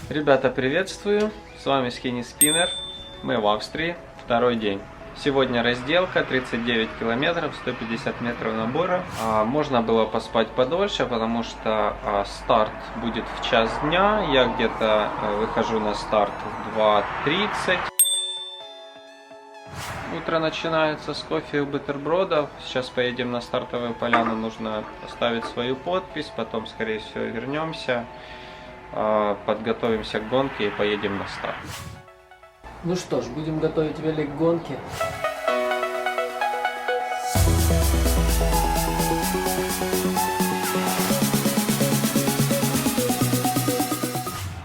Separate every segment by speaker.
Speaker 1: Ребята, приветствую! С вами Skinny Spinner. Мы в Австрии, второй день. Сегодня разделка, 39 километров, 150 метров набора. Можно было поспать подольше, потому что старт будет в час дня. Я где-то выхожу на старт в 2:30. Утро начинается с кофе и бутербродов. Сейчас поедем на стартовую поляну, нужно поставить свою подпись, потом, скорее всего, вернемся. Подготовимся к гонке и поедем на старт.
Speaker 2: Ну что ж, будем готовить велик к гонке.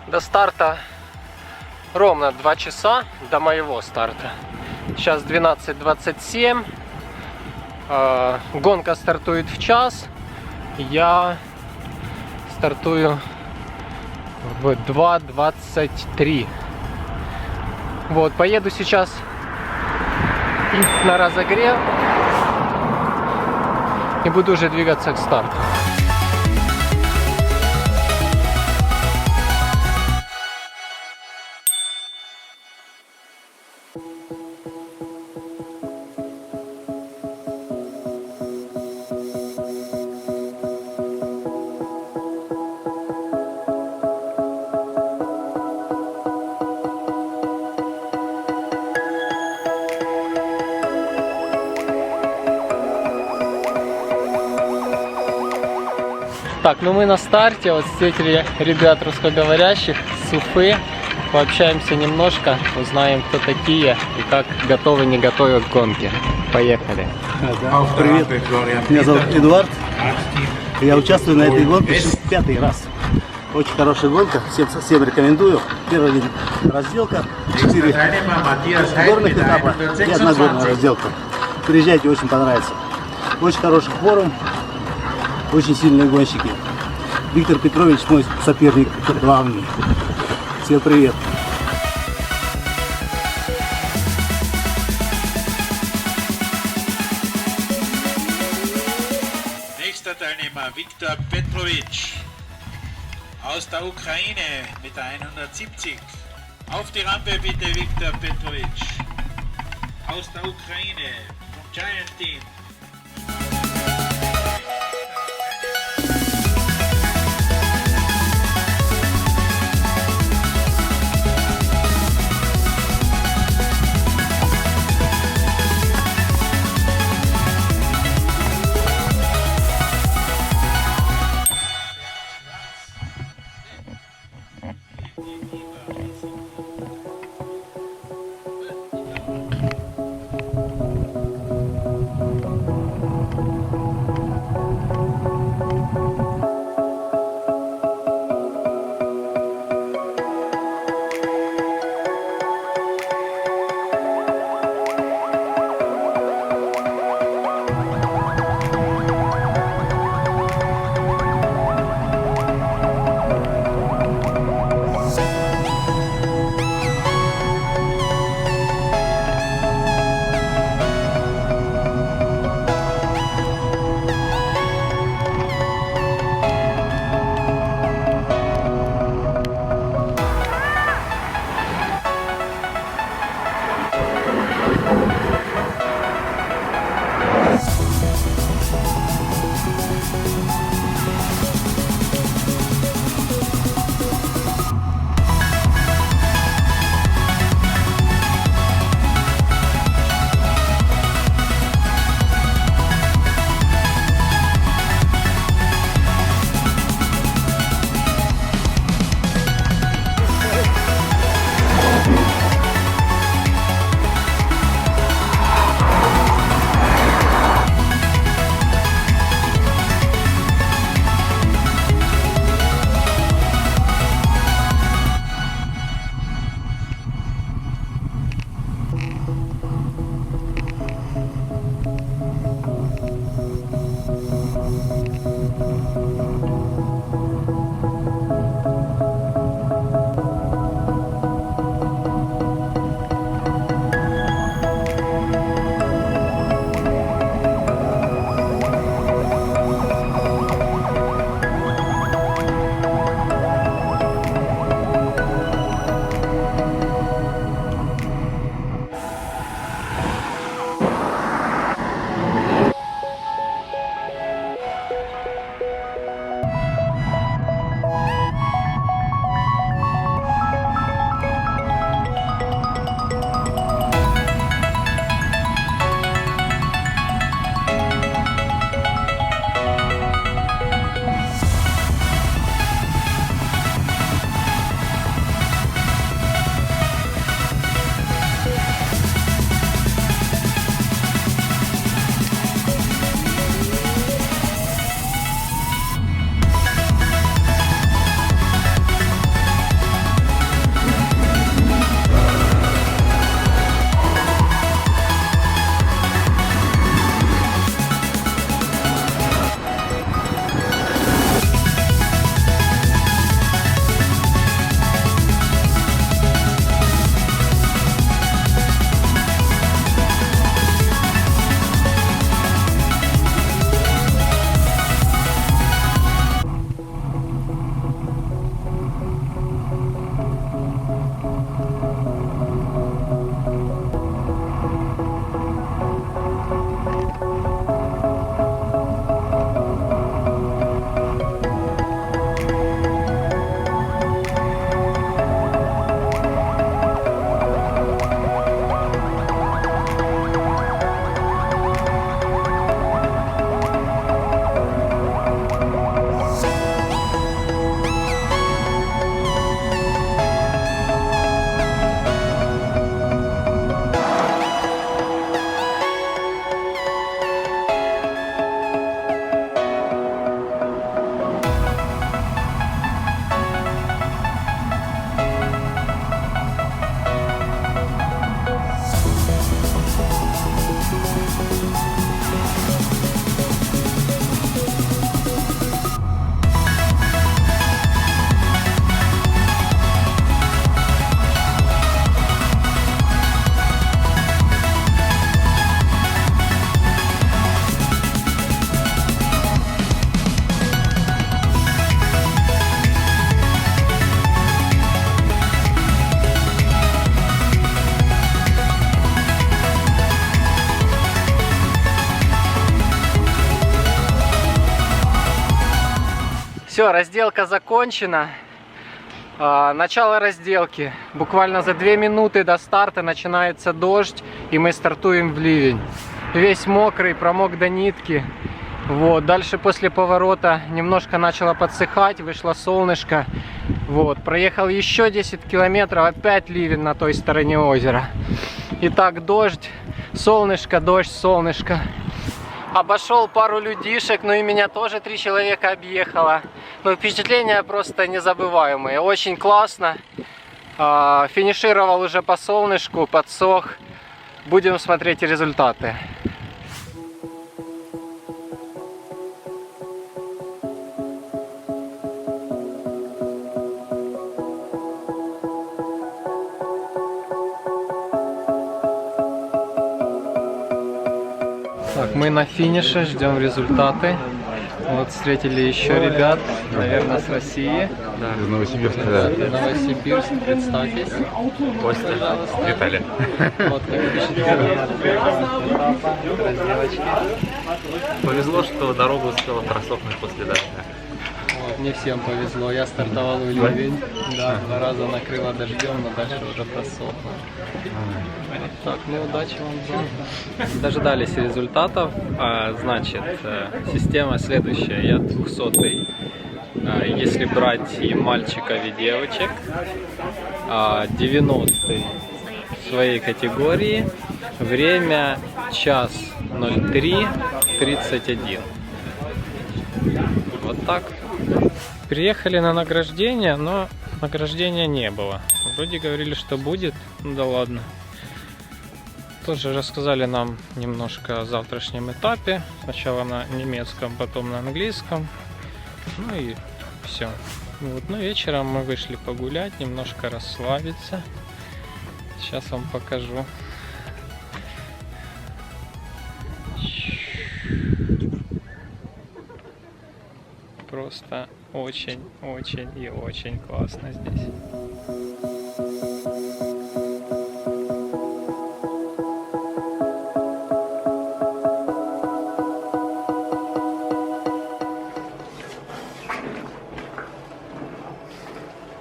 Speaker 2: До старта ровно 2 часа, до моего старта. Сейчас 12:27. Гонка стартует в час. Я стартую в 2:23. Вот, поеду сейчас на разогрев и буду уже двигаться к старту. Так, ну мы на старте, вот встретили ребят русскоговорящих с Уфы, пообщаемся немножко, узнаем, кто такие и как готовы, не готовы к гонке. Поехали.
Speaker 3: Привет, меня зовут Эдуард, я участвую на этой гонке 5-й раз. Очень хорошая гонка, всем рекомендую. Первый день разделка, 4 горных этапа и 1 горная разделка. Приезжайте, очень понравится. Очень хороший форум. Очень сильные гонщики. Виктор Петрович мой соперник главный. Всем привет.
Speaker 4: Nächster Teilnehmer Viktor Petrovic aus der Ukraine mit der 170. Auf die Rampe bitte Viktor Petrovic aus der Ukraine vom Giant Team.
Speaker 2: Все, разделка закончена. Начало разделки. Буквально за 2 минуты до старта начинается дождь, и мы стартуем в ливень. Весь мокрый, промок до нитки. Вот. Дальше после поворота немножко начало подсыхать, вышло солнышко. Вот. Проехал еще 10 километров, опять ливень на той стороне озера. Итак, дождь, солнышко, дождь, солнышко. Обошел пару людишек, ну и меня тоже 3 человека объехало. Ну, впечатления просто незабываемые. Очень классно. Финишировал уже по солнышку, подсох. Будем смотреть результаты. Так, мы на финише, ждем результаты. Вот встретили еще ребят, наверное, с России.
Speaker 5: Да, из Новосибирска, да.
Speaker 2: Новосибирск, представьтесь.
Speaker 5: Костя, Виталий.
Speaker 2: Вот как впечатление. Разделочки.
Speaker 5: Повезло, что дорога успела просохнуть после дождя.
Speaker 2: Вот, не всем повезло, я стартовал в ливень. Да, 2 раза накрыло дождем, но дальше уже просохло. Так, ну удачи вам. Дождались результатов. Значит, система следующая. Я 200-й, если брать и мальчиков, и девочек. 90-й в своей категории. Время час 03:31. Вот так. Приехали на награждение, но награждения не было. Вроде говорили, что будет. Ну да ладно. Тоже рассказали нам немножко о завтрашнем этапе. Сначала на немецком, потом на английском. Ну и все. Вот. Ну, вечером мы вышли погулять, немножко расслабиться. Сейчас вам покажу. Просто очень, очень и очень классно здесь.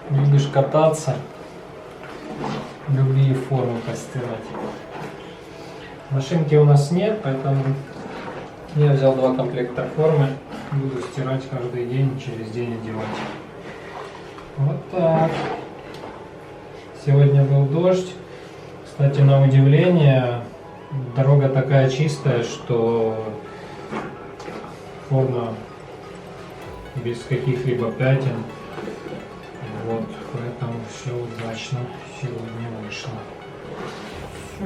Speaker 2: Любишь кататься, любви и форму постирать. Машинки у нас нет, поэтому я взял 2 комплекта формы. Буду стирать каждый день, через день одевать. Вот так. Сегодня был дождь. Кстати, на удивление, дорога такая чистая, что форма без каких-либо пятен. Вот, поэтому все удачно сегодня вышло. Все.